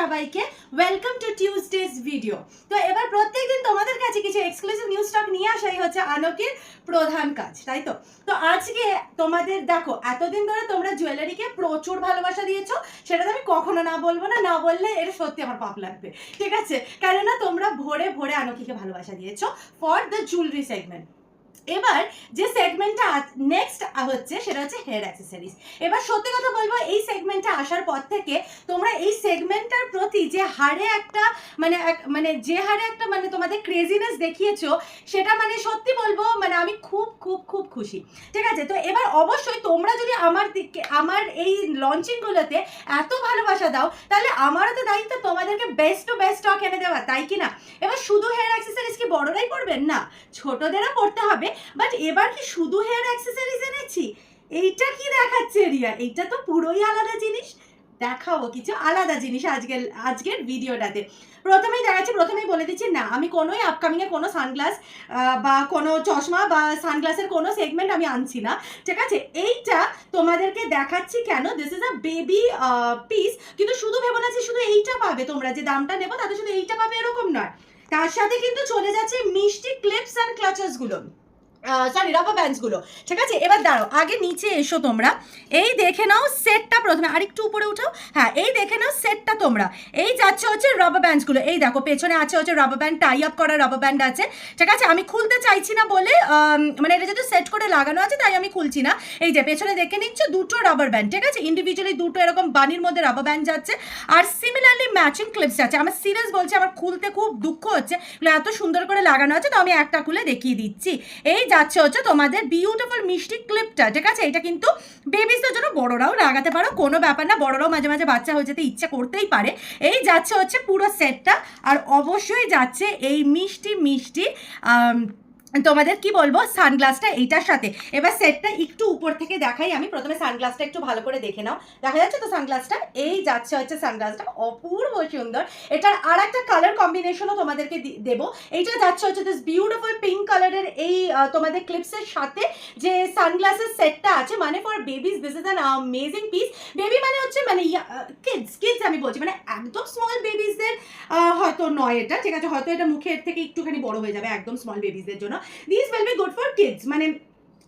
সবাইকে welcome to Tuesdays video. তো এবার প্রত্যেকদিন তোমাদের কাছে কিছু এক্সক্লুসিভ নিউজ স্টক নিয়ে আসাই হচ্ছে আলোকের প্রধান কাজ, তাই তো। তো আজকে তোমাদের দেখো, এতদিন ধরে তোমরা জুয়েলারিকে প্রচুর ভালোবাসা দিয়েছো, সেটা তো আমি কখনো না বলবো না, না বললে এটা সত্যি আমার পাপ লাগবে, ঠিক আছে। কেননা তোমরা ভরে ভরে আলোকিকে ভালোবাসা দিয়েছো ফর দ্য জুয়েলারি সেগমেন্ট। এবার যে সেগমেন্টটা নেক্সট হচ্ছে সেটা হচ্ছে হেয়ার অ্যাক্সেসরিজ। এবার সত্যি কথা বলবো, এই সেগমেন্টে আসার পর থেকে তোমরা এই সেগমেন্টটার প্রতি যে হারে একটা যে হারে একটা তোমাদের ক্রেজিনেস দেখিয়েছো, সেটা সত্যি বলবো আমি খুব খুব খুব খুশি, ঠিক আছে। তো এবার অবশ্যই তোমরা যদি আমার এই লঞ্চিংগুলোতে এত ভালোবাসা দাও, তাহলে আমারও তো দায়িত্ব তোমাদেরকে বেস্ট টু বেস্ট স্টক এনে দেওয়া, তাই কি না। এবার শুধু হেয়ার অ্যাক্সেসরিজ কি বড়রাই পড়বেন না, ছোটদেরও পড়তে হবে। বাট এবার কি শুধু হেয়ার অ্যাক্সেসরিজ এনেছি? এইটা কি দেখাচ্ছে রিয়া? এইটা তো পুরোই আলাদা জিনিস। দেখাবো কিছু আলাদা জিনিস আজকের ভিডিওটাতে। প্রথমেই বলে দিচ্ছি, না আমি কোনোই আপকামিংয়ে কোনো সানগ্লাস বা কোনো চশমা বা সানগ্লাসের কোনো সেগমেন্ট আমি আনছি না, ঠিক আছে। এইটা তোমাদেরকে দেখাচ্ছি কেন, this is a baby piece. কিন্তু শুধু ভেবো না যে শুধু এইটা পাবে তোমরা, যে দামটা নেবো তাতে শুধু এইটা পাবে এরকম নয়। তার সাথে কিন্তু চলে যাচ্ছে মিষ্টি ক্লিপস অ্যান্ড ক্লাচার্সগুলো, সরি রাবার ব্যান্ডসগুলো, ঠিক আছে। এবার দাঁড়াও, আগে নিচে এসো তোমরা, এই দেখে নাও সেটটা প্রথমে, আরেকটু উপরে উঠাও, হ্যাঁ এই দেখে নাও সেটটা তোমরা। এই যাচ্ছে হচ্ছে রাবার ব্যান্ডসগুলো, এই দেখো পেছনে আছে হচ্ছে রাবার ব্যান্ড, টাই আপ করা রাবার ব্যান্ড আছে, ঠিক আছে। আমি খুলতে চাইছি না বলে এটা যেহেতু সেট করে লাগানো আছে তাই আমি খুলছি না। এই যে পেছনে দেখে নিচ্ছ দুটো রাবার ব্যান্ড, ঠিক আছে, ইন্ডিভিজুয়ালি দুটো এরকম বানির মধ্যে রাবার ব্যান্ড যাচ্ছে, আর সিমিলারলি ম্যাচিং ক্লিপস আছে। আমার সিরিয়াস বলছি, আমার খুলতে খুব দুঃখ হচ্ছে, এত সুন্দর করে লাগানো আছে, তো আমি একটা খুলে দেখিয়ে দিচ্ছি। এই যাচ্ছে হচ্ছে তোমাদের বিউটিফুল মিষ্টি ক্লিপটা, ঠিক আছে। এটা কিন্তু বেবিসদের জন্য, বড়রাও লাগাতে পারো, কোনো ব্যাপার না, বড়রাও মাঝে মাঝে বাচ্চা হয়ে যেতে ইচ্ছা করতেই পারে। এই যাচ্ছে হচ্ছে পুরো সেটটা, আর অবশ্যই যাচ্ছে এই মিষ্টি মিষ্টি তোমাদের কি বলবো সানগ্লাসটা এইটার সাথে। এবার সেটটা একটু উপর থেকে দেখাই, আমি প্রথমে সানগ্লাসটা একটু ভালো করে দেখে নাও, দেখা যাচ্ছে তো সানগ্লাসটা। এই যাচ্ছে হচ্ছে সানগ্লাসটা, অপূর্ব সুন্দর। এটার আর একটা কালার কম্বিনেশনও তোমাদেরকে দেবো। এইটা যাচ্ছে হচ্ছে দিস বিউটিফুল পিঙ্ক কালারের এই তোমাদের ক্লিপসের সাথে যে সানগ্লাসের সেটটা আছে, for babies this is an amazing piece. Baby হচ্ছে কিডস আমি বলছি, একদম স্মল বেবিসদের হয়তো নয় এটা, ঠিক আছে, হয়তো এটা মুখের থেকে একটুখানি বড় হয়ে যাবে একদম স্মল বেবিসদের জন্য। This will be good for kids,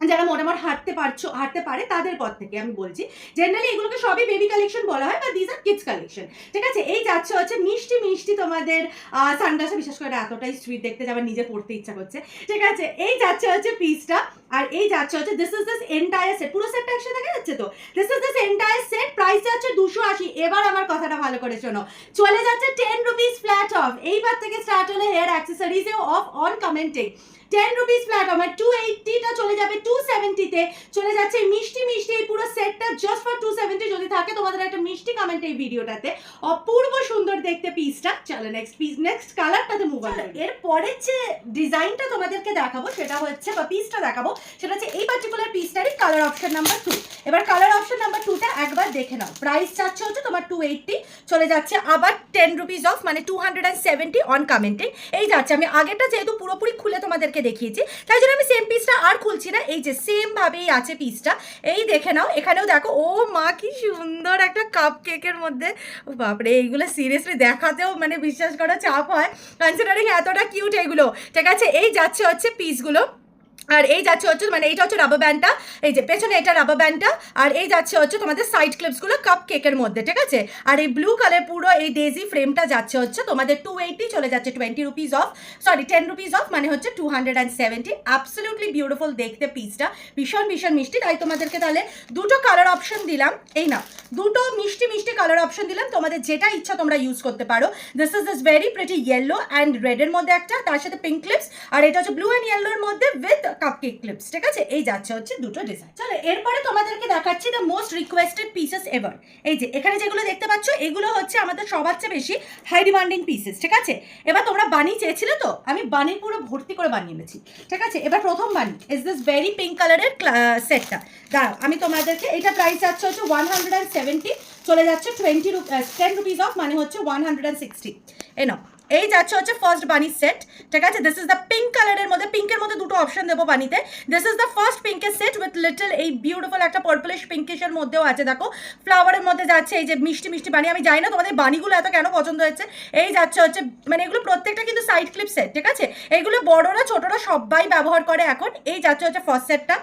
যারা মোটামুটি হাঁটতে পারে তাদের পর থেকে আমি বলছি। জেনারেলি এগুলোকে সবই বেবি কালেকশন বলা হয়, বা দিস আর কিডস কালেকশন, ঠিক আছে। এই যাচ্ছে হচ্ছে মিষ্টি মিষ্টি তোমাদের সানগ্লাসে, বিশেষ করে এতটাই সুইট দেখতে যে আমার নিজে পড়তে ইচ্ছা করছে, ঠিক আছে। এই যাচ্ছে হচ্ছে পিসটা, আর এই যাচ্ছে হচ্ছে this is this entire set, পুরো সেটটা একসাথে দেখা যাচ্ছে তো। This is this entire set, price যাচ্ছে 280। এবার আমার কথাটা ভালো করে শোনো, চলে যাচ্ছে 10 রুপিস ফ্ল্যাট অফ। এইবার থেকে স্টার্ট হলে হেয়ার অ্যাক্সেসরিজে off on commenting 10 rupees flat আমার 280টা চলে যাবে 270-তে, চলে যাচ্ছে মিষ্টি মিষ্টি এই পুরো সেটটা জাস্ট ফর 270। যদি থাকে তোমাদের একটা মিষ্টি কমেন্ট এই ভিডিওটাতে, অপূর্ব সুন্দর দেখতে পিসটা। চলো নেক্সট কালারটাতে মুভ অন। এর পরের যে ডিজাইনটা তোমাদেরকে দেখাবো সেটা হচ্ছে, বা পিসটা দেখাবো সেটা হচ্ছে এই পার্টিকুলার পিসটারই কালার অপশন নাম্বার 2। এবার কালার অপশন নাম্বার 2টা একবার দেখে নাও। প্রাইস যাচ্ছে হচ্ছে তোমার 280, চলে যাচ্ছে আবার 10 রুপিস অফ, 270 অন কমেন্টিং। এই যাচ্ছে, আমি আগেটা যেহেতু পুরোপুরি খুলে তোমাদেরকে দেখিয়েছি, তাই জন্য আমি সেম পিসটা আর খুলছি না। এই যে সেম ভাবেই আছে পিসটা, এই দেখে নাও। এখানেও দেখো, ও মা কি সুন্দর একটা কাপ কেকের মধ্যে, ও বাপরে, এইগুলো সিরিয়াসলি দেখাতেও বিশ্বাস করা চাপ হয়, কনসিডারিং এতটা কিউট এগুলো, ঠিক আছে। এই যাচ্ছে হচ্ছে পিসগুলো, আর এই যাচ্ছে হচ্ছে এইটা হচ্ছে রাবার ব্যান্ডটা, এই যে পেছনে এটা রাবার ব্যান্ডটা, আর এই যাচ্ছে হচ্ছে তোমাদের সাইড ক্লিপসগুলো কাপ কেকের মধ্যে, ঠিক আছে। আর এই ব্লু কালার পুরো এই ডেজি ফ্রেমটা যাচ্ছে হচ্ছে তোমাদের 280, চলে যাচ্ছে 20 rupees of, sorry 10 rupees of, হচ্ছে 270। অ্যাবসলিউটলি বিউটিফুল দেখতে পিসটা, ভীষণ ভীষণ মিষ্টি। তাই তোমাদেরকে তাহলে দুটো কালার অপশন দিলাম, এই না দুটো মিষ্টি মিষ্টি কালার অপশন দিলাম, তোমাদের যেটা ইচ্ছা তোমরা ইউজ করতে পারো। This is this very pretty yellow and রেডের মধ্যে একটা, তার সাথে পিঙ্ক ক্লিপস, আর এটা হচ্ছে ব্লু অ্যান্ড ইয়েলোর মধ্যে উইথ কাপকেক ক্লিপস, ঠিক আছে। এই যাচ্ছে হচ্ছে দুটো ডিজাইন। চলো এরপরে তোমাদেরকে দেখাচ্ছি the most requested pieces ever. এই যে এখানে যেগুলো দেখতে পাচ্ছ, এগুলো হচ্ছে আমাদের সবার চেয়ে বেশি হাই ডিমান্ডিং পিসেস, ঠিক আছে। এবার তোমরা বানি চেয়েছিলে, তো আমি বানি পুরো ভর্তি করে বানিয়ে এনেছি, ঠিক আছে। এবার প্রথম বানি ইজ দিস ভেরি পিঙ্ক কালারের সেটটা। দাঁড়াও আমি তোমাদেরকে, এটা প্রাইস যাচ্ছে হচ্ছে 170, চলে যাচ্ছে 10 রুপিস অফ, হচ্ছে 160। এই নাও, এই যাচ্ছে হচ্ছে ফার্স্ট বানি সেট, ঠিক আছে। দিস ইজ দ্য পিঙ্ক কালারের মধ্যে, পিঙ্কের মধ্যে দুটো অপশন দেবো বানিতে। দিস ইজ দ্য ফার্স্ট পিঙ্কের সেট উইথ লিটল এই বিউটিফুল একটা পার্পলিশ পিঙ্কিশের মধ্যেও আছে, দেখো ফ্লাওয়ারের মধ্যে যাচ্ছে এই যে মিষ্টি মিষ্টি বানি। আমি জানি না তোমাদের বানিগুলো এত কেন পছন্দ হচ্ছে। এই যাচ্ছে হচ্ছে মানে এগুলো প্রত্যেকটা কিন্তু সাইড ক্লিপ সেট, ঠিক আছে। এগুলো বড়রা ছোটরা সবাই ব্যবহার করে এখন। এই যাচ্ছে হচ্ছে ফার্স্ট সেটটা,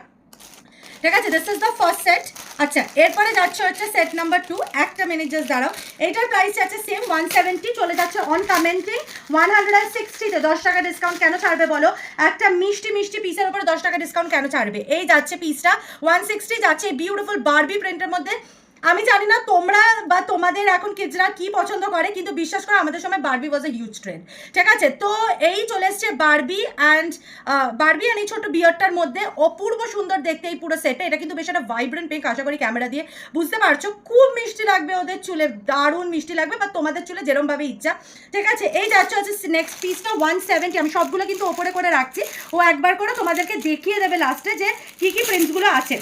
ঠিক আছে। This is the first set. আচ্ছা, এরপরে যাচ্ছে হচ্ছে সেট নাম্বার 2। একটা মিনিট জাস্ট দাঁড়াও। এটার প্রাইস আছে সেম 170, চলে যাচ্ছে অন কমেন্টিং 160-তে। 10 টাকা ডিসকাউন্ট কেন ছাড়বে বলো? একটা মিষ্টি মিষ্টি পিসের উপরে 10 টাকা ডিসকাউন্ট কেন ছাড়বে? এই যাচ্ছে পিসটা 160, যাচ্ছে বিউটিফুল বারবি প্রিন্টের মধ্যে। আমি জানি না তোমরা বা তোমাদের এখন কিডসরা কি পছন্দ করে, কিন্তু বিশ্বাস করো আমাদের সময় Barbie was a huge trend, ঠিক আছে। তো এই চলে এসছে বারবি অ্যান্ড এই ছোট বিয়ারটার মধ্যে অপূর্ব সুন্দর দেখতে এই পুরো সেটটা। এটা কিন্তু বেশ একটা ভাইব্রেন্ট পিঙ্ক, আশা করি ক্যামেরা দিয়ে বুঝতে পারছো। খুব মিষ্টি লাগবে ওদের চুলে, দারুণ মিষ্টি লাগবে, বা তোমাদের চুলে যেরমভাবে ইচ্ছা, ঠিক আছে। এই যাচ্ছে হচ্ছে নেক্সট পিসটা 170। আমি সবগুলো কিন্তু ওপরে করে রাখছি, ও একবার করে তোমাদেরকে দেখিয়ে দেবে লাস্টে যে কী কী প্রিন্টসগুলো আছে।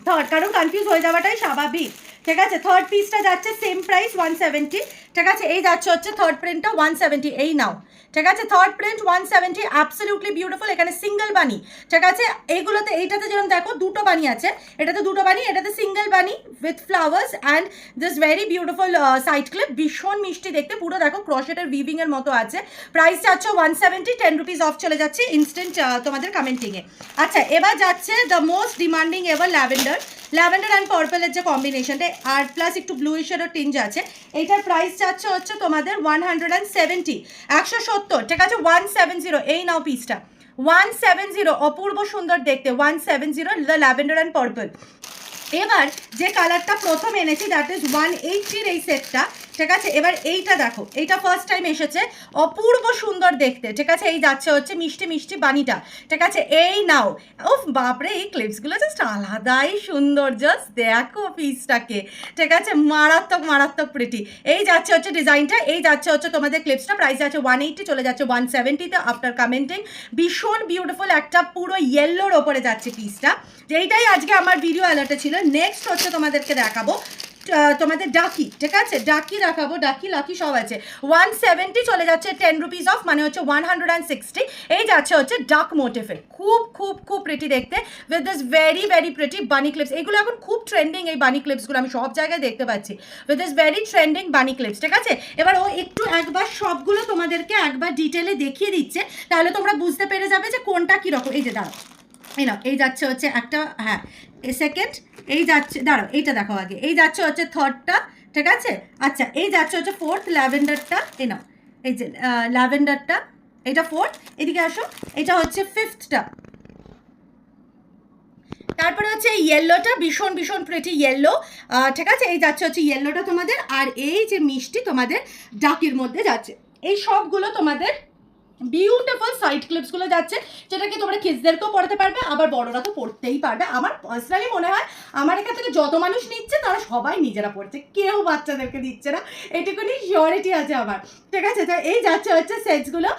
থার্ড, কারণ কনফিউজ হয়ে যাওয়াটাই স্বাভাবিক, ঠিক আছে। থার্ড পিসটা যাচ্ছে সেম প্রাইস 170, ঠিক আছে। এই যাচ্ছে হচ্ছে থার্ড প্রিন্টটা 170, এই নাও, ঠিক আছে। Third print 170, absolutely beautiful. এখানে সিঙ্গেল বানি, ঠিক আছে। এইগুলোতে এইটাতে যেরকম দেখো দুটো বানি আছে, এটাতে দুটো বানি, এটাতে সিঙ্গেল বানি with flowers and this very beautiful side clip. ভীষণ মিষ্টি দেখতে, পুরো দেখো ক্রশেটের উইভিং এর মতো আছে। প্রাইস যাচ্ছে 170, 10 রুপিস অফ চলে যাচ্ছে ইনস্ট্যান্ট তোমাদের কমেন্টিংয়ে। আচ্ছা, এবার যাচ্ছে the most demanding ever lavender and পার্পলের যে কম্বিনেশনটা, আর প্লাস একটু ব্লুইশেরও টিঞ্জ আছে। এইটার প্রাইস যাচ্ছে হচ্ছে তোমাদের 170, 170, ঠিক আছে। 170, এই নাও পিসটা 170, অপূর্ব সুন্দর দেখতে 170, দ্য ল্যাভেন্ডার অ্যান্ড পার্পল। এবার যে কালারটা প্রথম এনেছি দ্যাট ইজ 180-র এই সেটটা, ঠিক আছে। এবার এইটা দেখো, এইটা ফার্স্ট টাইম এসেছে, অপূর্ব সুন্দর দেখতে, ঠিক আছে। এই যাচ্ছে হচ্ছে মিষ্টি মিষ্টি বানিটা, ঠিক আছে। এই নাও, উফ বাপরে, এই ক্লিপসগুলো জাস্ট আলাদাই সুন্দর, জাস্ট দেখো পিসটাকে, ঠিক আছে। মারাত্মক মারাত্মক প্রিটি। এই যাচ্ছে হচ্ছে ডিজাইনটা, এই যাচ্ছে হচ্ছে তোমাদের ক্লিপসটা। প্রাইস আছে 180, চলে যাচ্ছে 170-তে আফটার কমেন্টিং। ভীষণ বিউটিফুল একটা পুরো ইয়েলোর ওপরে যাচ্ছে পিসটা, যেইটাই আজকে আমার ভিডিও অ্যালার্টে ছিল। নেক্সট হচ্ছে তোমাদেরকে দেখাবো তোমাদের ডাকি, ঠিক আছে। ডাকি দেখাবো, ডাকি লাকি সব আছে। 170 চলে যাচ্ছে 10 রুপিস অফ, মানে হচ্ছে 160। এই যাচ্ছে হচ্ছে ডাক মোটিভের, খুব খুব খুব প্রিটি দেখতে with this very very pretty বানি ক্লিপস। এগুলো এখন খুব ট্রেন্ডিং, এই বানি ক্লিপসগুলো আমি সব জায়গায় দেখতে পাচ্ছি উইথ দিস ভেরি ট্রেন্ডিং বানি ক্লিপস, ঠিক আছে। এবার ও একটু একবার সবগুলো তোমাদেরকে একবার ডিটেলে দেখিয়ে দিচ্ছে, তাহলে তোমরা বুঝতে পেরে যাবে যে কোনটা কীরকম। এই যে দাঁড়াও, এই না, এই যাচ্ছে হচ্ছে একটা, হ্যাঁ সেকেন্ড, এই যাচ্ছে, দাঁড়াও এইটা দেখো আগে, এই যাচ্ছে হচ্ছে থার্ডটা, ঠিক আছে। আচ্ছা, এই যাচ্ছে হচ্ছে ফোর্থ ল্যাভেন্ডারটা, এই নাও, এই যে ল্যাভেন্ডারটা, এটা ফোর্থ, এদিকে আসো, এটা হচ্ছে ফিফথটা। তারপরে হচ্ছে এই ইয়েলোটা, ভীষণ ভীষণ প্রিটি ইয়েলো, ঠিক আছে। এই যাচ্ছে হচ্ছে ইয়েলোটা তোমাদের, আর এই যে মিষ্টি তোমাদের ডাকির মধ্যে যাচ্ছে। এই সবগুলো তোমাদের বিউটিফুল সাইড ক্লিপসগুলো যাচ্ছে, যেটা কি তোমরা কিডসদেরকেও পড়াতে পারবে, আবার বড়রা তো পড়তেই পারবে। আমার পার্সোনালি মনে হয় আমার এখান থেকে যত মানুষ নিচ্ছে তারা সবাই নিজেরা পড়ছে, কেউ বাচ্চাদেরকে দিচ্ছে না, এটুকুনি শিওরিটি আছে আমার, ঠিক আছে। তো এই যাচ্ছে হচ্ছে সেটসগুলো,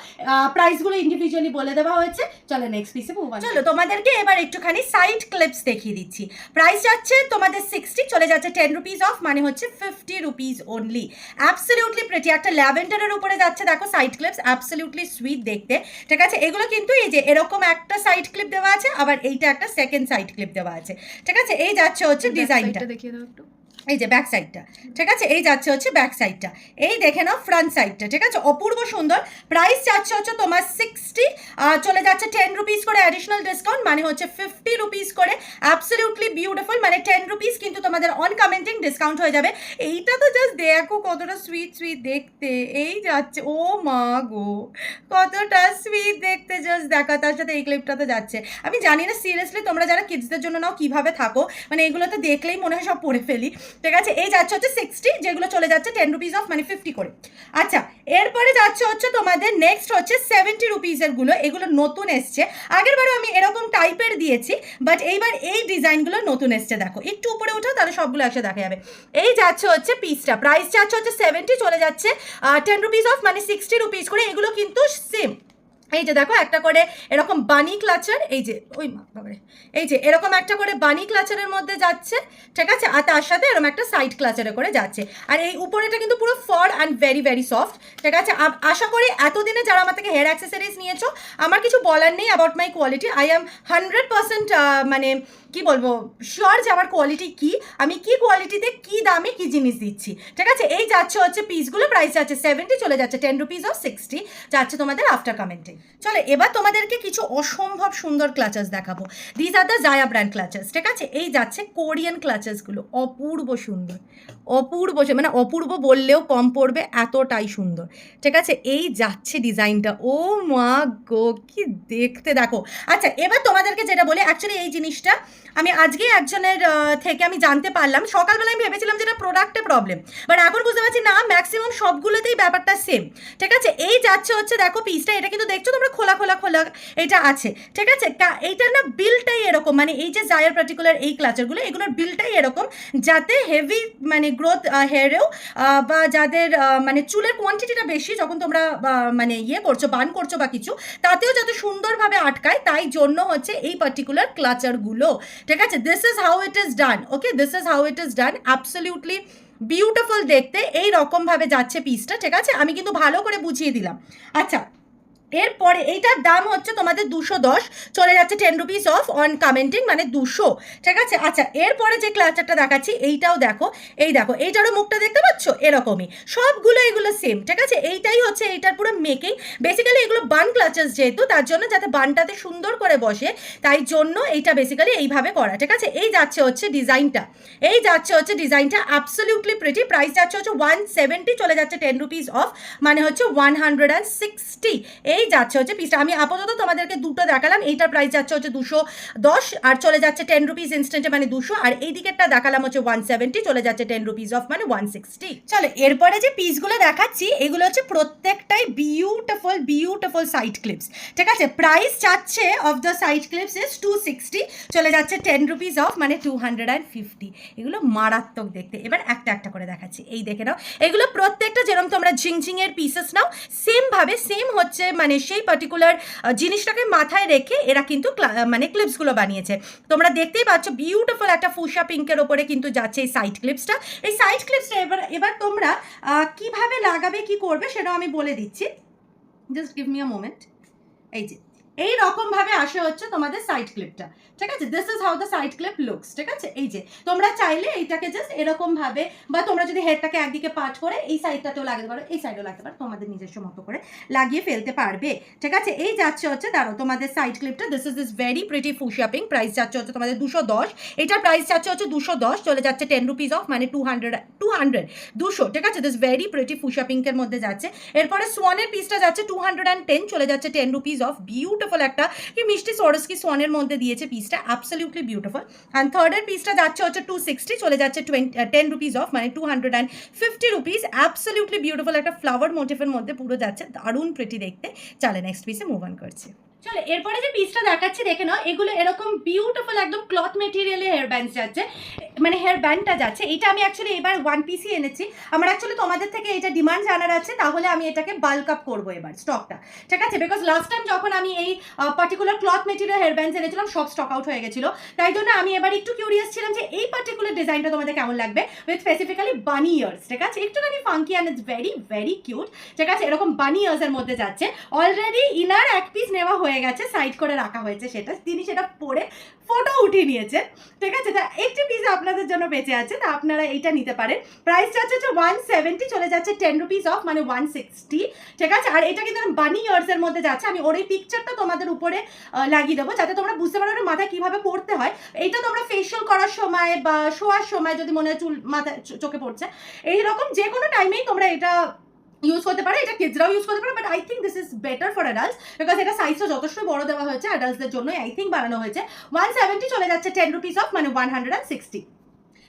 প্রাইসগুলো ইন্ডিভিজুয়ালি বলে দেওয়া হয়েছে। চলো নেক্সট পিসে মুভ অন। চলো তোমাদেরকে এবার একটুখানি সাইড ক্লিপস দেখিয়ে দিচ্ছি। প্রাইস যাচ্ছে তোমাদের 60, চলে যাচ্ছে 10 রুপিস অফ, মানে হচ্ছে 50 রুপিস অনলি। অ্যাবসলিউটলি প্রিটি, একটা ল্যাভেন্ডারের উপরে যাচ্ছে দেখো সাইড ক্লিপস, অ্যাবসলিউটলি সুইট দেখতে, ঠিক আছে। এগুলো কিন্তু এই যে এরকম একটা সাইড ক্লিপ দেওয়া আছে, আবার এইটা একটা সেকেন্ড সাইড ক্লিপ দেওয়া আছে, ঠিক আছে। এই যাচ্ছে হচ্ছে ডিজাইনটা, দেখিয়ে দাও একটু, এই যে ব্যাক সাইডটা, ঠিক আছে। এই যাচ্ছে হচ্ছে ব্যাক সাইডটা, এই দেখে নাও ফ্রন্ট সাইডটা, ঠিক আছে। অপূর্ব সুন্দর। প্রাইস যাচ্ছে হচ্ছে তোমার 60, চলে যাচ্ছে 10 রুপিস করে অ্যাডিশনাল ডিসকাউন্ট, মানে হচ্ছে 50 রুপিস করে। অ্যাবসলিউটলি বিউটিফুল, মানে 10 রুপিস কিন্তু তোমাদের অন কমেন্টিং ডিসকাউন্ট হয়ে যাবে। এইটা তো জাস্ট দেখো কতটা সুইট সুইট দেখতে, এই যাচ্ছে, ও মা গো কতটা সুইট দেখতে, জাস্ট দেখা। তার সাথে এই ক্লিপটা তো যাচ্ছে। আমি জানি না সিরিয়াসলি তোমরা যারা কিডসদের জন্য নাও কীভাবে থাকো, মানে এগুলো তো দেখলেই মনে হয় সব পড়ে ফেলি, ঠিক আছে। এই যাচ্ছে হচ্ছে 60, যেগুলো চলে যাচ্ছে 10 রুপিস অফ, মানে 50 করে। আচ্ছা, এরপরে যাচ্ছে হচ্ছে তোমাদের নেক্সট হচ্ছে 70 রুপিসেরগুলো, এগুলো নতুন এসছে। আগেরবারও আমি এরকম টাইপের দিয়েছি, বাট এইবার এই ডিজাইনগুলো নতুন এসছে। দেখো একটু উপরে উঠো, তাহলে সবগুলো একসাথে দেখা যাবে। এই যাচ্ছে হচ্ছে পিসটা, প্রাইস যাচ্ছে হচ্ছে 70, চলে যাচ্ছে 10 রুপিস অফ, মানে 60 রুপিস করে। এগুলো কিন্তু সেম এই যে দেখো একটা করে এরকম বানি ক্লাচার, এই যে ওই বাবারে, এই যে এরকম একটা করে বানি ক্লাচারের মধ্যে যাচ্ছে, ঠিক আছে, আর তার সাথে এরকম একটা সাইড ক্লাচারে করে যাচ্ছে। আর এই উপরেটা কিন্তু পুরো for and very very soft, ঠিক আছে। আশা করি এতদিনে যারা আমার থেকে হেয়ার অ্যাক্সেসরিজ নিয়েছো, আমার কিছু বলার নেই about my quality. I am 100% মানে কি বলবো, শিওর যে আমার কোয়ালিটি কি, আমি কি কোয়ালিটিতে কি দামে কি জিনিস দিচ্ছি, ঠিক আছে। এই যাচ্ছে হচ্ছে পিসগুলো, প্রাইস যাচ্ছে 70, চলে যাচ্ছে 10 রুপিস অফ 60, যাচ্ছে তোমাদের আফটার কমেন্টিং। চলো এবার তোমাদেরকে কিছু অসম্ভব সুন্দর ক্লাচার্স দেখাবো। This are the Jai brand ক্লাচার্স, ঠিক আছে। এই যাচ্ছে কোরিয়ান ক্লাচার্সগুলো, অপূর্ব সুন্দর, অপূর্ব, মানে অপূর্ব বললেও কম পড়বে, এতটাই সুন্দর, ঠিক আছে। এই যাচ্ছে ডিজাইনটা, ও মা গো কি দেখতে দেখো। আচ্ছা এবার তোমাদেরকে যেটা বলে, অ্যাকচুয়ালি এই জিনিসটা আমি আজকে একজনের থেকে আমি জানতে পারলাম। সকালবেলা আমি ভেবেছিলাম যেটা প্রোডাক্টে প্রবলেম, বাট এখন বুঝতে পারছি না, ম্যাক্সিমাম সবগুলোতেই ব্যাপারটা সেম, ঠিক আছে। এই যাচ্ছে হচ্ছে দেখো পিসটা, এটা কিন্তু দেখছো তোমরা খোলা খোলা খোলা এটা আছে, ঠিক আছে। এইটার না বিলটাই এরকম, মানে এই যে জায়ার পার্টিকুলার এই ক্লাচারগুলো, এগুলোর বিলটাই এরকম, যাতে হেভি মানে গ্রোথ হেয়ারেও বা যাদের মানে চুলের কোয়ান্টিটিটা বেশি, যখন তোমরা মানে ইয়ে করছো, বান করছো বা কিছু, তাতেও যাতে সুন্দরভাবে আটকায়, তাই জন্য হচ্ছে এই পার্টিকুলার ক্লাচারগুলো, ঠিক আছে। This is how it is done, okay, this is how it is done, absolutely beautiful দেখতে। এই রকমভাবে যাচ্ছে পিসটা, ঠিক আছে। আমি কিন্তু ভালো করে বুঝিয়ে দিলাম। আচ্ছা এরপরে এইটার দাম হচ্ছে তোমাদের 210, চলে যাচ্ছে 10 রুপিস অফ অন কমেন্টিং, মানে 200, ঠিক আছে। আচ্ছা এরপরে যে ক্লাচারটা দেখাচ্ছি, এইটাও দেখো, এই দেখো এইটারও মুখটা দেখতে পাচ্ছ এরকমই, সবগুলো এগুলো সেম, ঠিক আছে। এইটাই হচ্ছে এইটার পুরো মেকিং। বেসিক্যালি এগুলো বান ক্লাচার্স যেহেতু, তার জন্য যাতে বানটাতে সুন্দর করে বসে, তাই জন্য এইটা বেসিক্যালি এইভাবে করা, ঠিক আছে। এই যাচ্ছে হচ্ছে ডিজাইনটা, এই যাচ্ছে হচ্ছে ডিজাইনটা, অ্যাবসলিউটলি প্রিটি। প্রাইস যাচ্ছে হচ্ছে 170, চলে যাচ্ছে 10 রুপিস অফ, মানে হচ্ছে 160। এই যাচ্ছে হচ্ছে পিসটা, আমি আপাতত তোমাদেরকে দুটো দেখালাম। এইটার প্রাইস যাচ্ছে হচ্ছে 210 আর চলে যাচ্ছে 10 রুপিস ইনস্ট্যান্টে, মানে 200। আর এই দিকেরটা দেখালাম হচ্ছে 170, চলে যাচ্ছে 10 রুপিস অফ, মানে 160। চলো এরপরে যে পিসগুলো দেখাচ্ছি, এগুলো হচ্ছে প্রত্যেকটাই বিউটিফুল বিউটিফুল সাইড ক্লিপস, ঠিক আছে। প্রাইস চাচ্ছে of the side clips is 260, চলে যাচ্ছে 10 রুপিস অফ, মানে 250। এগুলো মারাত্মক দেখতে। এবার একটা একটা করে দেখাচ্ছি, এই দেখে নাও, এগুলো প্রত্যেকটা যেরকম তোমরা ঝিংঝিংয়ের পিসেস নাও, সেমভাবে সেম হচ্ছে, মানে সেই পার্টিকুলার জিনিসটাকে মাথায় রেখে এরা কিন্তু মানে ক্লিপসগুলো বানিয়েছে। তোমরা দেখতেই পাচ্ছ বিউটিফুল একটা ফুশা পিঙ্কের ওপরে কিন্তু যাচ্ছে এই সাইড ক্লিপসটা। এই সাইড ক্লিপসটা এবার তোমরা কিভাবে লাগাবে কি করবে সেটাও আমি বলে দিচ্ছি, just give me a moment. এই যে এই রকম ভাবে আসে হচ্ছে তোমাদের সাইড ক্লিপটা, ঠিক আছে। This is how the side clip looks, ঠিক আছে। এই যে তোমরা চাইলে এইটাকে জাস্ট এরকম ভাবে, বা তোমরা যদি হেয়ারটাকে একদিকে পার্ট করে এই সাইডটাতেও লাগাতে পারো, এই সাইডেও লাগাতে পারো, তোমাদের নিজস্ব মতো করে লাগিয়ে ফেলতে পারবে, ঠিক আছে। এই যাচ্ছে হচ্ছে দাঁড়ো তোমাদের সাইড ক্লিপটা, this is very pretty fuchsia pink. Price যাচ্ছে হচ্ছে তোমাদের 210, এটার প্রাইস যাচ্ছে হচ্ছে 210, চলে যাচ্ছে 10 রুপিস অফ, মানে 200, ঠিক আছে। দিস ভেরি প্রিটি ফুশিয়া পিঙ্কের মধ্যে যাচ্ছে। এরপরে সোয়ানের পিসটা যাচ্ছে 210, চলে যাচ্ছে 10 রুপিস অফ। বিউটিফুল একটা কি মিষ্টি সরস্কি সোয়ানের মধ্যে দিয়েছে পিসটা, অ্যাবসলিউটলি বিউটিফুল। অ্যান্ড থার্ডের পিসটা যাচ্ছে হচ্ছে 260, চলে যাচ্ছে 10 রুপিস অফ, মানে 250 রুপিস। অ্যাবসলিউটলি বিউটিফুল একটা ফ্লাওয়ার মোটিভের মধ্যে পুরো যাচ্ছে, দারুণ প্রিটি দেখতে। চলে নেক্সট পিসে মুভ অন করছি। চলো এরপরে যে পিসটা দেখাচ্ছি দেখে নাও, এগুলো এরকম বিউটিফুল একদম ক্লথ মেটেরিয়ালে হেয়ার ব্যান্ড যাচ্ছে, মানে হেয়ার ব্যান্ডটা যাচ্ছে। এইটা আমি অ্যাকচুয়ালি এবার 1 পিসই এনেছি। আমার অ্যাকচুয়ালি তোমাদের থেকে এটা ডিমান্ড জানার আছে, তাহলে আমি এটাকে বাল্ক আপ করবো এবার স্টকটা, ঠিক আছে। বিকজ লাস্ট টাইম যখন আমি এই particular cloth material hair band এনেছিলাম, সব স্টক আউট হয়ে গেছিলো, তাই জন্য আমি এবার একটু কিউরিয়াস ছিলাম যে এই পার্টিকুলার ডিজাইনটা তোমাদের কেমন লাগবে, উইথ স্পেসিফিক্যালি বানি ইয়ার্স, ঠিক আছে। একটুখানি funky and it's very very cute, ঠিক আছে। এরকম বানি ইয়ার্সের মধ্যে যাচ্ছে। অলরেডি ইনার এক পিস নেওয়া হয়ে গেছে, সাইড করে রাখা হয়েছে, সেটা তিনি সেটা পরে ফটো উঠিয়ে নিয়েছেন, ঠিক আছে। তা একটি পিস আপনাদের জন্য বেঁচে আছে, তা আপনারা এইটা নিতে পারেন। প্রাইস যাচ্ছে 170, চলে যাচ্ছে 10 রুপিস অফ, মানে 160, ঠিক আছে। আর এটা কিন্তু বানি ইয়ার্সের মধ্যে যাচ্ছে। আমি ওর এই পিকচারটা তোমাদের উপরে লাগিয়ে দেবো, যাতে তোমরা বুঝতে পারো মাথায় কিভাবে পড়তে হয়। এইটা তোমরা ফেশিয়াল করার সময় বা শোয়ার সময় যদি মনে হয় চুল মাথায় চোখে পড়ছে, এইরকম যে কোনো টাইমেই তোমরা এটা ইউজ করতে পারে। এটা কিডসরাও ইউজ করতে পারে, but I think this is better for adults, because এটা সাইজটা যথেষ্ট বড় দেওয়া হয়েছে, অ্যাডাল্টসদের জন্য আই থিঙ্ক বানানো হয়েছে। 170, চলে যাচ্ছে 10 রুপিস অফ, মানে 160।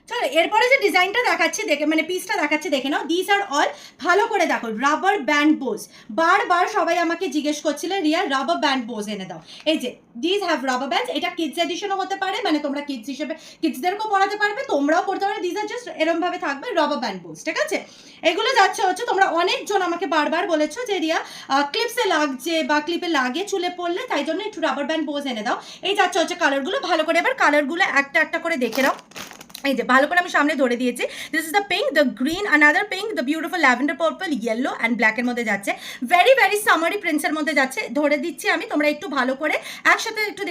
চলো এরপরে যে ডিজাইনটা দেখাচ্ছি দেখে মানে পিসটা দেখাচ্ছি দেখে নাও। দিস আর অল ভালো করে দেখো রাবার ব্যান্ড বোজ। বারবার সবাই আমাকে জিজ্ঞেস করছিল রিয়া রাবার ব্যান্ড বোজ এনে দাও। এই যে দিস হ্যাভ রাবার ব্যান্ডস। এটা কিডস এডিশনও হতে পারে, মানে তোমরা কিডস হিসেবে কিডসদেরকেও পড়াতে পারবে, তোমরাও পড়তে পারবে। দিস আর জাস্ট এরম ভাবে থাকবে রাবার ব্যান্ড বোজ, ঠিক আছে। এগুলো যাচ্ছে হচ্ছে তোমরা অনেকজন আমাকে বারবার বলেছো যে রিয়া ক্লিপসে লাগছে বা ক্লিপে লাগে চুলে পড়লে, তাই জন্য একটু রাবার ব্যান্ড বোজ এনে দাও। এই যাচ্ছে হচ্ছে কালারগুলো, ভালো করে এবার কালারগুলো একটা একটা করে দেখে নাও। এই যে ভালো করে আমি সামনে ধরে দিয়েছি। This is the pink, the green, another pink, the beautiful lavender purple, yellow and ব্ল্যাকের মধ্যে যাচ্ছে। ভেরি ভেরি সামারি প্রিন্টসের মধ্যে যাচ্ছে। ধরে দিচ্ছি আমি, তোমরা একটু ভালো করে একসাথে একটু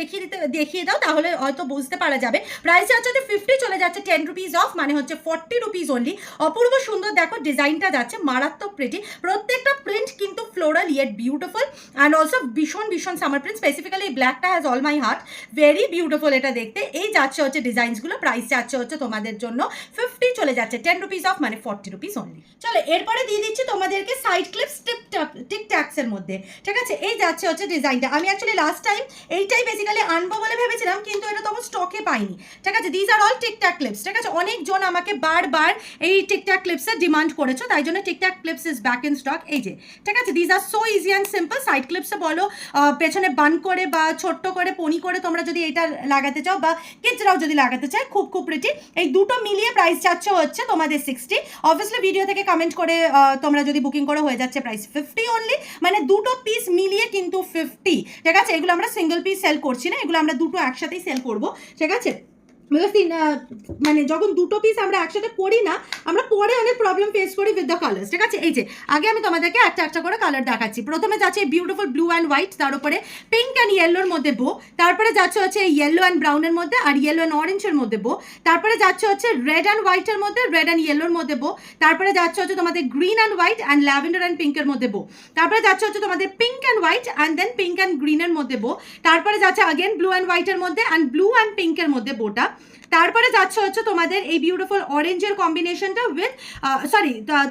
দেখিয়ে দাও, তাহলে হয়তো বুঝতে পারা যাবে। প্রাইস যাচ্ছে 50, চলে যাচ্ছে 10 রুপিস অফ, মানে হচ্ছে 40 রুপিস অনলি। অপূর্ব সুন্দর দেখো ডিজাইনটা যাচ্ছে, মারাত্মক প্রিটি। প্রত্যেকটা প্রিন্ট কিন্তু floral yet beautiful and also ভীষণ ভীষণ সামার প্রিন্ট। স্পেসিফিক্যালি ব্ল্যাকটা has all my heart, very beautiful এটা দেখতে। এই যাচ্ছে হচ্ছে ডিজাইনসগুলো। প্রাইস যাচ্ছে হচ্ছে তোমাদের জন্য 50, চলে যাচ্ছে 10 রুপিস অফ, মানে 40 রুপিস অনলি। চলো এরপরে দিয়ে দিচ্ছি তোমাদেরকে সাইড ক্লিপস টিকট্যাক্স এর মধ্যে, ঠিক আছে। এই যাচ্ছে হচ্ছে ডিজাইনটা। আমি অ্যাকচুয়ালি লাস্ট টাইম এইটাই বেসিক্যালি আনবো বলে ভেবেছিলাম, কিন্তু এটা তখন স্টকে পাইনি, ঠিক আছে। This are all tic tac clips, ঠিক আছে। অনেকজন আমাকে বারবার এই টিকট্যাক ক্লিপসের ডিমান্ড করেছো, তাই জন্য tic tac clips is back in stock. এই যে, ঠিক আছে। This are so easy and simple. Side ক্লিপসে বলো পেছনে বান করে বা ছোট্ট করে পনি করে তোমরা যদি এটা লাগাতে চাও, বা কিডসরাও যদি লাগাতে চায়, খুব খুব প্রিটি। এই দুটো মিলিয়ে প্রাইস যাচ্ছে হচ্ছে তোমাদের 60। অবভিয়াসলি ভিডিও থেকে কমেন্ট করে তোমরা যদি বুকিং করে হয়ে যাচ্ছে প্রাইস 50 অনলি, মানে দুটো পিস মিলিয়ে কিন্তু 50, ঠিক আছে। এগুলো আমরা সিঙ্গেল পিস সেল করছি না, এগুলো আমরা দুটো একসাথেই সেল করবো, ঠিক আছে। মানে যখন দুটো পিস আমরা একসাথে করি না, আমরা পরে অনেক প্রবলেম ফেস করি উইথ দ্য কালার্স, ঠিক আছে। এই যে আগে আমি তোমাদেরকে একটা একটা করে কালার দেখাচ্ছি। প্রথমে যাচ্ছে বিউটিফুল ব্লু অ্যান্ড হোয়াইট, তার উপরে পিঙ্ক অ্যান্ড ইয়েলোর মধ্যে বো। তারপরে যাচ্ছে হচ্ছে ইয়েলো অ্যান্ড ব্রাউনের মধ্যে আর ইয়েলো অ্যান্ড অরেঞ্জের মধ্যে বো। তারপরে যাচ্ছে হচ্ছে রেড অ্যান্ড হোয়াইটের মধ্যে, রেড অ্যান্ড ইয়েলোর মধ্যে বো। তারপরে যাচ্ছে হচ্ছে তোমাদের green and white and lavender and পিঙ্কের মধ্যে বো। তারপরে যাচ্ছে হচ্ছে তোমাদের pink and white and then pink and গ্রিনের মধ্যে বো। তারপরে যাচ্ছে আগেন ব্লু অ্যান্ড হোয়াইটের মধ্যে অ্যান্ড ব্লু অ্যান্ড পিঙ্কের মধ্যে বোটা। তারপরে যাচ্ছে হচ্ছে তোমাদের এই বিউটিফুল অরেঞ্জের কম্বিনেশনটা উইথ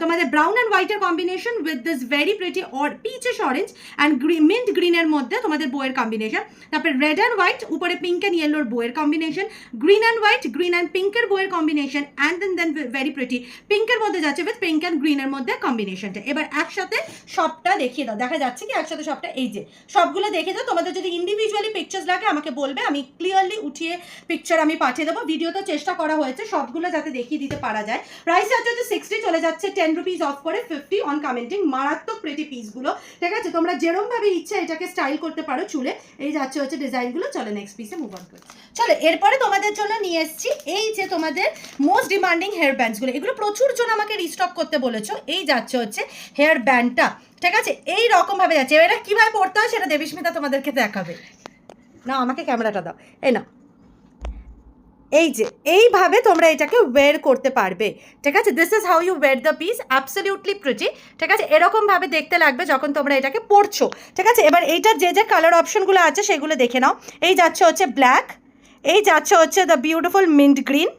তোমাদের ব্রাউন অ্যান্ড হোয়াইটের combination with this very pretty peachish orange and mint গ্রিনের মধ্যে তোমাদের বইয়ের কম্বিনেশন। তারপরে রেড অ্যান্ড হোয়াইট, উপরে পিঙ্ক অ্যান্ড ইয়েলোর বইয়ের combination, green and white, green and পিঙ্কের বইয়ের combination, and then very pretty পিঙ্কের মধ্যে যাচ্ছে উইথ পিঙ্ক অ্যান্ড গ্রিনের মধ্যে কম্বিনেশনটা। এবার একসাথে সবটা দেখিয়ে দাও, দেখা যাচ্ছে কি একসাথে সবটা? এই যে সবগুলো দেখে দাও। তোমাদের যদি ইন্ডিভিজুয়ালি পিকচার্স লাগে আমাকে বলবে, আমি ক্লিয়ারলি উঠিয়ে পিকচার আমি পাঠিয়ে দেবো। ভিডিওতে চেষ্টা করা হয়েছে সবগুলো যাতে দেখিয়ে দিতে পারা যায়। প্রাইস যাচ্ছে 60, চলে যাচ্ছে 10 রুপিস অফ করে 50 অন কমেন্টিং। মারাত্মক প্রিটি পিসগুলো, ঠিক আছে। তোমরা যেরকম ভাবে ইচ্ছে এটাকে স্টাইল করতে পারো চুলে। এই যাচ্ছে হচ্ছে ডিজাইনগুলো। চলো নেক্সট পিসে মুভ অন করি। চলো এরপরে তোমাদের জন্য নিয়ে এসেছি এই যে তোমাদের মোস্ট ডিমান্ডিং হেয়ার ব্যান্ডসগুলো। এগুলো প্রচুর জন আমাকে রিস্টক করতে বলেছো। এই যাচ্ছে হচ্ছে হেয়ার ব্যান্ডটা, ঠিক আছে। এই রকম ভাবে যাচ্ছে। এটা কিভাবে পড়তে হয় সেটা দেবীস্মিতা তোমাদেরকে দেখাবে। না, আমাকে ক্যামেরাটা দাও। এই না, এই যে এইভাবে তোমরা এটাকে ওয়্যার করতে পারবে, ঠিক আছে। This is how you wear the piece, absolutely pretty, ঠিক আছে। এরকমভাবে দেখতে লাগবে যখন তোমরা এটাকে পরছো, ঠিক আছে। এবার এইটার যে যে কালার অপশনগুলো আছে সেগুলো দেখে নাও। এই যাচ্ছে হচ্ছে ব্ল্যাক, এই যাচ্ছে হচ্ছে দ্য বিউটিফুল মিন্ট গ্রিন,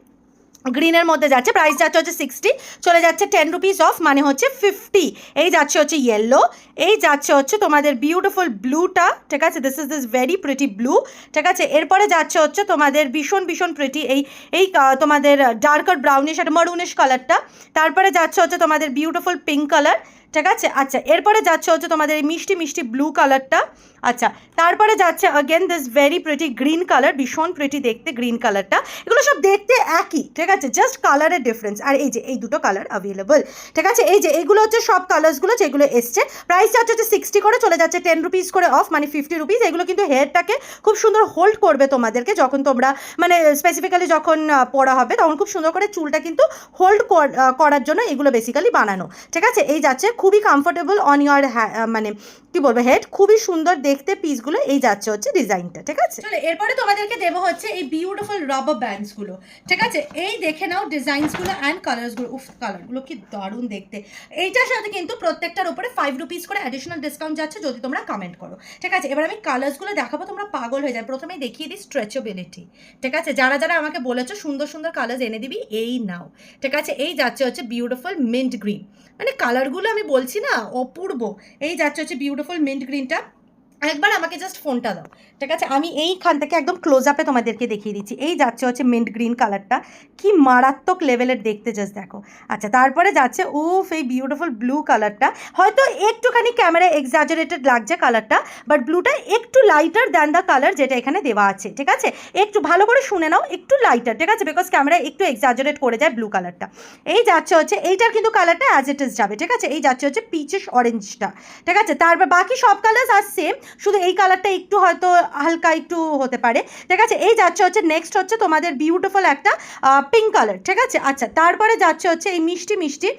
গ্রিনের মধ্যে যাচ্ছে। প্রাইস যাচ্ছে হচ্ছে 60, চলে যাচ্ছে 10 রুপিস অফ, মানে হচ্ছে 50। এই যাচ্ছে হচ্ছে ইয়েলো, এই যাচ্ছে হচ্ছে তোমাদের বিউটিফুল ব্লুটা, ঠিক আছে। This is very pretty blue, ঠিক আছে। এরপরে যাচ্ছে হচ্ছে তোমাদের ভীষণ ভীষণ প্রিটি এই তোমাদের ডার্কার ব্রাউনিশ আর মারুনিশ কালারটা। তারপরে যাচ্ছে হচ্ছে তোমাদের বিউটিফুল পিঙ্ক কালার, ঠিক আছে। আচ্ছা, এরপরে যাচ্ছে হচ্ছে তোমাদের এই মিষ্টি মিষ্টি ব্লু কালারটা। আচ্ছা, তারপরে যাচ্ছে again this very pretty green colour, ভীষণ প্রিটি দেখতে গ্রিন কালারটা। এগুলো সব দেখতে একই, ঠিক আছে, জাস্ট কালারের ডিফারেন্স। আর এই যে এই দুটো কালার অ্যাভেলেবল, ঠিক আছে। এই যে এইগুলো হচ্ছে সব কালার্সগুলো যেগুলো এসছে। প্রাইস যাচ্ছে হচ্ছে 60 করে, চলে যাচ্ছে 10 রুপিস করে অফ, মানে 50 রুপিস। এগুলো কিন্তু হেয়ারটাকে খুব সুন্দর হোল্ড করবে তোমাদেরকে, যখন তোমরা মানে স্পেসিফিক্যালি যখন পড়া হবে তখন খুব সুন্দর করে চুলটা কিন্তু হোল্ড করার জন্য এগুলো বেসিক্যালি বানানো, ঠিক আছে। এই যাচ্ছে খুবই কমফোর্টেবল অন ইয়ার মানে কি বলবো হেড, খুবই সুন্দর দেখতে পিসগুলো। এই যাচ্ছে হচ্ছে ডিজাইনটা, ঠিক আছে। চলো এরপরে তোমাদেরকে দেবো হচ্ছে এই বিউটিফুল রাবার ব্যান্ডসগুলো, ঠিক আছে। এই দেখে নাও ডিজাইনসগুলো অ্যান্ড কালার্সগুলো। উফ, কালারগুলো কি দারুণ দেখতে। এইটার সাথে কিন্তু প্রত্যেকটার উপরে 5 রুপিস করে অ্যাডিশনাল ডিসকাউন্ট যাচ্ছে যদি তোমরা কমেন্ট করো, ঠিক আছে। এবার আমি কালার্সগুলো দেখাবো, তোমরা পাগল হয়ে যায়। প্রথমেই দেখিয়ে দিই স্ট্রেচেবিলিটি, ঠিক আছে। যারা যারা আমাকে বলেছো সুন্দর সুন্দর কালার্স এনে দিবি, এই নাও, ঠিক আছে। এই যাচ্ছে হচ্ছে বিউটিফুল মিন্ট গ্রিন, মানে কালারগুলো আমি বলছি না অপূর্ব। এই যাচ্ছে হচ্ছে বিউটিফুল মিন্ট গ্রিনটা, একবার আমাকে জাস্ট ফোনটা দাও, ঠিক আছে? আমি এইখান থেকে একদম ক্লোজ আপে তোমাদেরকে দেখিয়ে দিচ্ছি। এই যাচ্ছে হচ্ছে মিন্ট গ্রিন কালারটা, কি মারাত্মক লেভেলের দেখতে, জাস্ট দেখো। আচ্ছা, তারপরে যাচ্ছে উফ এই বিউটিফুল ব্লু কালারটা, হয়তো একটুখানি ক্যামেরা এক্সাজারেটেড লাগছে কালারটা, বাট ব্লুটা একটু লাইটার দ্যান দ্য কালার যেটা এখানে দেওয়া আছে, ঠিক আছে? একটু ভালো করে শুনে নাও, একটু লাইটার, ঠিক আছে? বিকজ ক্যামেরা একটু এক্সাজারেট করে যায় ব্লু কালারটা। এই যাচ্ছে হচ্ছে এইটার কিন্তু কালারটা অ্যাজ ইট ইজ যাবে, ঠিক আছে? এই যাচ্ছে হচ্ছে পিচিশ অরেঞ্জটা, ঠিক আছে? তারপর বাকি সব কালার আর সেম, শুধু এই কালারটা একটু হয়তো হালকা একটু হতে পারে, ঠিক আছে? এই যাচ্ছে হচ্ছে নেক্সট হচ্ছে তোমাদের বিউটিফুল একটা পিঙ্ক কালার, ঠিক আছে? আচ্ছা, তারপরে যাচ্ছে হচ্ছে এই মিষ্টি মিষ্টি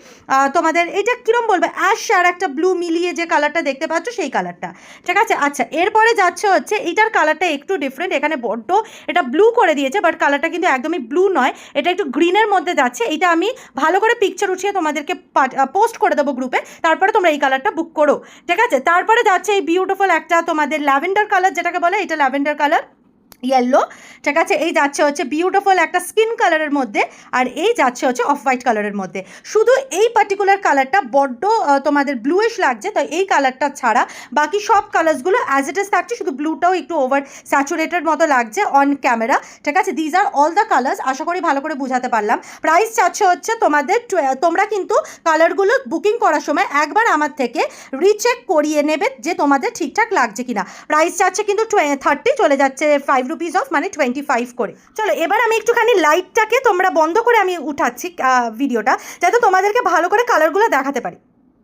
তোমাদের এটা কীরকম বলবো, অ্যাশ আর একটা ব্লু মিলিয়ে যে কালারটা দেখতে পাচ্ছ সেই কালারটা, ঠিক আছে? আচ্ছা, এরপরে যাচ্ছে হচ্ছে এইটার কালারটা একটু ডিফারেন্ট, এখানে বড্ড এটা ব্লু করে দিয়েছে, বাট কালারটা কিন্তু একদমই ব্লু নয়, এটা একটু গ্রিনের মধ্যে যাচ্ছে। এটা আমি ভালো করে পিকচার উঠিয়ে তোমাদেরকে পোস্ট করে দেবো গ্রুপে, তারপরে তোমরা এই কালারটা বুক করো, ঠিক আছে? তারপরে যাচ্ছে এই বিউটিফুল একটা তোমাদের ল্যাভেন্ডার কালার যেটাকে বলে, এটা ল্যাভেন্ডার কালার ইয়েলো, ঠিক আছে? এই যাচ্ছে হচ্ছে বিউটিফুল একটা স্কিন কালারের মধ্যে, আর এই যাচ্ছে হচ্ছে অফ হোয়াইট কালারের মধ্যে। শুধু এই পার্টিকুলার কালারটা বড্ড তোমাদের ব্লুইশ লাগছে, তো এই কালারটা ছাড়া বাকি সব কালার্সগুলো অ্যাজ ইট ইজ থাকছে, শুধু ব্লুটাও একটু ওভার স্যাচুরেটেড মতো লাগছে অন ক্যামেরা, ঠিক আছে? These are all the colours, আশা করি ভালো করে বোঝাতে পারলাম। প্রাইস চাচ্ছে হচ্ছে তোমাদের তোমরা কিন্তু কালারগুলো বুকিং করার সময় একবার আমার থেকে রিচেক করিয়ে নেবে যে তোমাদের ঠিকঠাক লাগছে কিনা। প্রাইস চাচ্ছে কিন্তু 30, চলে যাচ্ছে 5 রুপিস অফ, মানে 25 করে। চলো এবার আমি একটুখানি লাইটটাকে তোমরা বন্ধ করে আমি উঠাচ্ছি ভিডিওটা, যাতে তোমাদেরকে ভালো করে কালারগুলো দেখাতে পারি।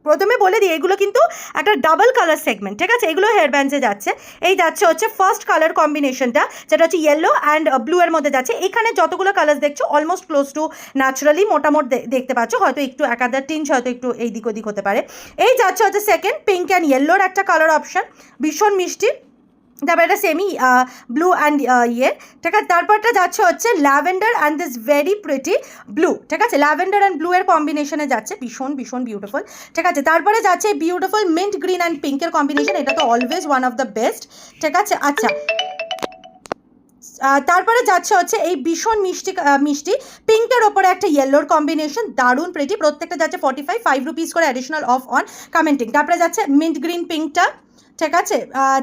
প্রথমে বলে দিই, এগুলো কিন্তু একটা ডাবল কালার সেগমেন্ট, ঠিক আছে? এগুলো হেয়ার ব্যান্ডসে যাচ্ছে। এই যাচ্ছে হচ্ছে ফার্স্ট কালার কম্বিনেশনটা, যেটা হচ্ছে ইয়েলো অ্যান্ড ব্লু এর মধ্যে যাচ্ছে। এখানে যতগুলো কালার দেখছো অলমোস্ট ক্লোজ টু ন্যাচারালি মোটামুটি দেখতে পাচ্ছ, হয়তো একটু এক আধা টিঞ্চ হয়তো একটু এই দিক ওদিক হতে পারে। এই যাচ্ছে হচ্ছে সেকেন্ড পিঙ্ক অ্যান্ড ইয়েলোর একটা কালার অপশন, ভীষণ মিষ্টি। তারপর এটা সেমি ব্লু অ্যান্ড ইয়ে, ঠিক আছে? তারপরটা যাচ্ছে হচ্ছে lavender and this very pretty blue, ঠিক আছে? ল্যাভেন্ডার অ্যান্ড ব্লু এর কম্বিনেশনে যাচ্ছে, ভীষণ ভীষণ বিউটিফুল, ঠিক আছে? তারপরে যাচ্ছে বিউটিফুল মিন্ট গ্রিন অ্যান্ড পিঙ্কের কম্বিনেশন, এটা তো always one of the best, ঠিক আছে? আচ্ছা, তারপরে যাচ্ছে হচ্ছে এই ভীষণ মিষ্টি মিষ্টি পিঙ্কের ওপরে একটা ইয়েলোর কম্বিনেশন, দারুণ প্রিটি। প্রত্যেকটা যাচ্ছে 5 রুপিস করে অ্যাডিশনাল অফ অন কমেন্টিং। তারপরে যাচ্ছে মিন্ট গ্রিন পিঙ্কটা, ঠিক আছে?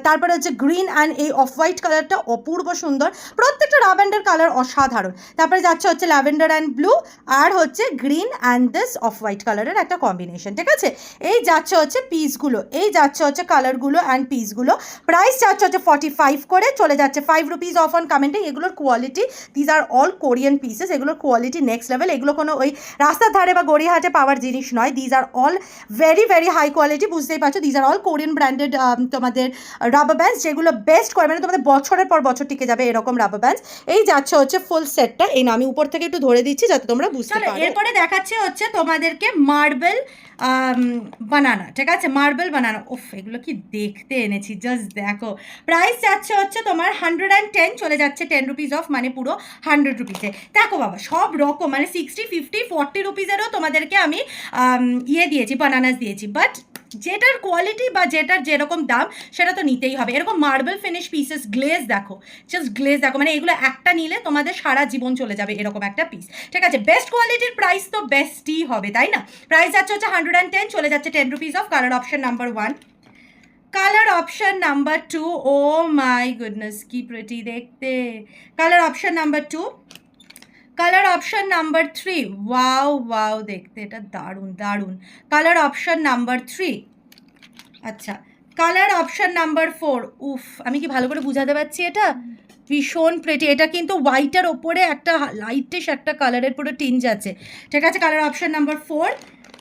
তারপরে হচ্ছে গ্রিন অ্যান্ড এই অফ হোয়াইট কালারটা অপূর্ব সুন্দর, প্রত্যেকটা ল্যাভেন্ডার কালার অসাধারণ। তারপরে যাচ্ছে হচ্ছে ল্যাভেন্ডার অ্যান্ড ব্লু, আর হচ্ছে green and this off white কালারের একটা কম্বিনেশন, ঠিক আছে? এই যাচ্ছে হচ্ছে পিসগুলো, এই যাচ্ছে হচ্ছে কালারগুলো অ্যান্ড পিসগুলো। প্রাইস যাচ্ছে হচ্ছে 45 করে, চলে যাচ্ছে 5 রুপিস অফ অন কমেন্টিং। এগুলোর quality, these are all Korean pieces, এগুলোর কোয়ালিটি নেক্সট লেভেল। এগুলো কোনো ওই রাস্তার ধারে বা গড়িয়াহাটে পাওয়ার জিনিস নয়, these are all very very high quality, বুঝতেই পারছো। These are all Korean branded তোমাদের রাবার ব্যান্ডস, যেগুলো বেস্ট করে, মানে তোমাদের বছরের পর বছর টিকে যাবে এরকম রাবার ব্যান্ডস। এই যাচ্ছে হচ্ছে ফুল সেটটা, এই না আমি উপর থেকে একটু ধরে দিচ্ছি যাতে তোমরা বুঝতে পারো। এরপরে দেখাচ্ছে হচ্ছে তোমাদেরকে মার্বেল বানানা, ঠিক আছে? মার্বেল বানানা, উফ এগুলো কি দেখতে এনেছি, জাস্ট দেখো। প্রাইস যাচ্ছে হচ্ছে তোমার 110, চলে যাচ্ছে 10 রুপিস অফ, মানে পুরো 100 রুপিসে। দেখো বাবা, সব রকম মানে 60, 50, 40 রুপিসেরও তোমাদেরকে আমি ইয়ে দিয়েছি, বানানাস দিয়েছি, বাট যেটার কোয়ালিটি বা যেটার যেরকম দাম সেটা তো নিতেই হবে। এরকম মার্বেল ফিনিশ পিসেস, গ্লেজ দেখো, জাস্ট গ্লেজ দেখো, মানে এগুলো একটা নিলে তোমাদের সারা জীবন চলে যাবে এরকম একটা পিস, ঠিক আছে? বেস্ট কোয়ালিটির প্রাইস তো বেস্টই হবে, তাই না? প্রাইস যাচ্ছে হচ্ছে 110, চলে যাচ্ছে 10 rupees off. Colour option number 1, colour option number 2, oh my goodness কি প্রিটি দেখতে। Colour option number 2, colour option number 3, wow wow দেখতে, এটা দারুণ দারুণ। কালার অপশন নাম্বার 3, আচ্ছা কালার অপশন নাম্বার 4, উফ আমি কি ভালো করে বুঝাতে পারছি? এটা ভীষণ প্রিটি, এটা কিন্তু হোয়াইটের ওপরে একটা লাইটিশ একটা কালারের পুরো টিঞ্জ আছে, ঠিক আছে? কালার অপশন নাম্বার 4,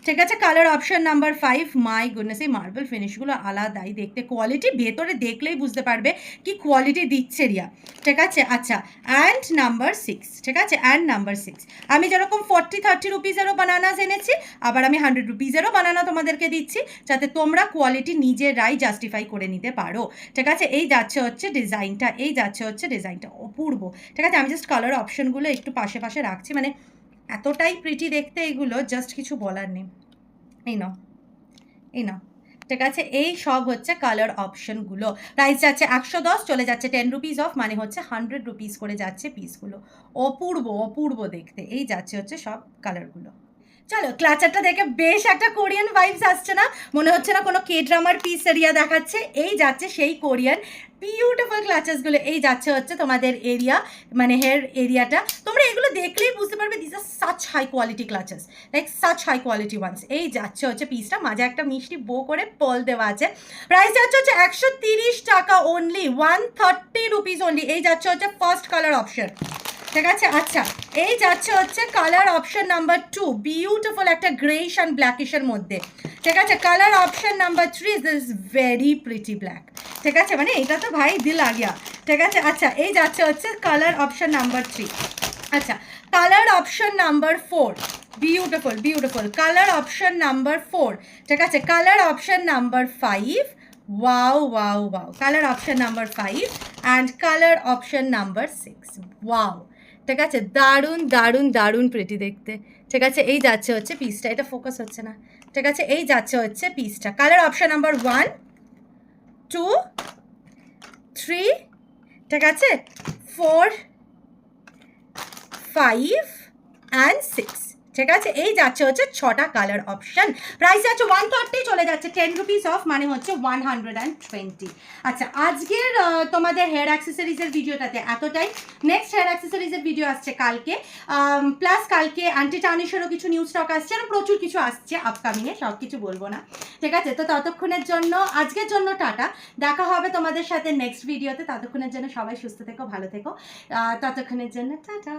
ঠিক আছে? Colour option number 5, my goodness এই মার্বেল ফিনিশগুলো আলাদাই দেখতে, কোয়ালিটি ভেতরে দেখলেই বুঝতে পারবে কি কোয়ালিটি দিচ্ছে রিয়া, ঠিক আছে? আচ্ছা, অ্যান্ড নাম্বার 6, ঠিক আছে? অ্যান্ড নাম্বার 6, আমি যেরকম 40-30 রুপিসেরও বানানাস এনেছি, আবার আমি 100 রুপিসেরও বানানা তোমাদেরকে দিচ্ছি, যাতে তোমরা কোয়ালিটি নিজেরাই জাস্টিফাই করে নিতে পারো, ঠিক আছে? এই যাচ্ছে হচ্ছে ডিজাইনটা, এই যাচ্ছে হচ্ছে ডিজাইনটা অপূর্ব, ঠিক আছে? আমি জাস্ট কালার অপশনগুলো একটু পাশে পাশে রাখছি, মানে এতটাই প্রিটি দেখতে এগুলো, জাস্ট কিছু বলার নেই। এই নাও, এই নাও, ঠিক আছে? এই সব হচ্ছে কালার অপশনগুলো। প্রাইস যাচ্ছে 110, চলে যাচ্ছে 10 রুপিস অফ, মানে হচ্ছে 100 রুপিস করে যাচ্ছে পিসগুলো। অপূর্ব অপূর্ব দেখতে, এই যাচ্ছে হচ্ছে সব কালারগুলো। চলো ক্লাচারটা দেখে বেশ একটা কোরিয়ান ভাইবস আসছে না? মনে হচ্ছে না কোনো কে ড্রামার পিস এরিয়া দেখাচ্ছে? এই যাচ্ছে সেই কোরিয়ান বিউটিফুল ক্লাচার্সগুলো, এই যাচ্ছে হচ্ছে তোমাদের এরিয়া, মানে হেয়ার এরিয়াটা। তোমরা এগুলো দেখলেই বুঝতে পারবে this are such high quality clutchers, like such high quality ones. এই যাচ্ছে হচ্ছে পিসটা, মাঝে একটা মিষ্টি বো করে পল দেওয়া আছে। প্রাইস যাচ্ছে হচ্ছে 130 টাকা অনলি, 130 রুপিস অনলি। এই যাচ্ছে হচ্ছে ফার্স্ট কালার অপশন, ঠিক আছে? আচ্ছা, এই যাচ্ছে হচ্ছে কালার অপশন নাম্বার 2, বিউটিফুল একটা গ্রেইশ অ্যান্ড ব্ল্যাকিশের মধ্যে, ঠিক আছে? Colour option number 3 is this very pretty black, ঠিক আছে? মানে এটা তো ভাই দিল আ গিয়া, ঠিক আছে? আচ্ছা, এই যাচ্ছে হচ্ছে কালার অপশন নাম্বার 3। আচ্ছা, colour option number 4, beautiful beautiful colour option number 4, ঠিক আছে? Colour option number 5, wow wow wow, colour option number 5 and colour option number 6, wow, ঠিক আছে? দারুণ দারুণ দারুণ প্রিটি দেখতে, ঠিক আছে? এই যাচ্ছে হচ্ছে পিসটা, এটা ফোকাস হচ্ছে না, ঠিক আছে? এই যাচ্ছে হচ্ছে পিসটা, কালার অপশন নাম্বার 1, 2, 3, ঠিক আছে? 4, 5 অ্যান্ড 6, ঠিক আছে? এই যাচ্ছে হচ্ছে 6টা কালার অপশন। প্রাইস আছে 130, চলে যাচ্ছে 10 রুপিস অফ, মানে হচ্ছে 120। আচ্ছা, আজকের তোমাদের হেয়ার অ্যাক্সেসরিজের ভিডিওটাতে এতটাই। নেক্সট হেয়ার অ্যাক্সেসরিজের ভিডিও আসছে কালকে, প্লাস কালকে অ্যান্টি টার্নিশেরও কিছু নিউ স্টক আসছে, আর প্রচুর কিছু আসছে আপকামিংয়ে, সব কিছু বলবো না, ঠিক আছে? তো ততক্ষণের জন্য, আজকের জন্য টাটা, দেখা হবে তোমাদের সাথে নেক্সট ভিডিওতে। ততক্ষণের জন্য সবাই সুস্থ থেকো, ভালো থেকো, ততক্ষণের জন্য টাটা।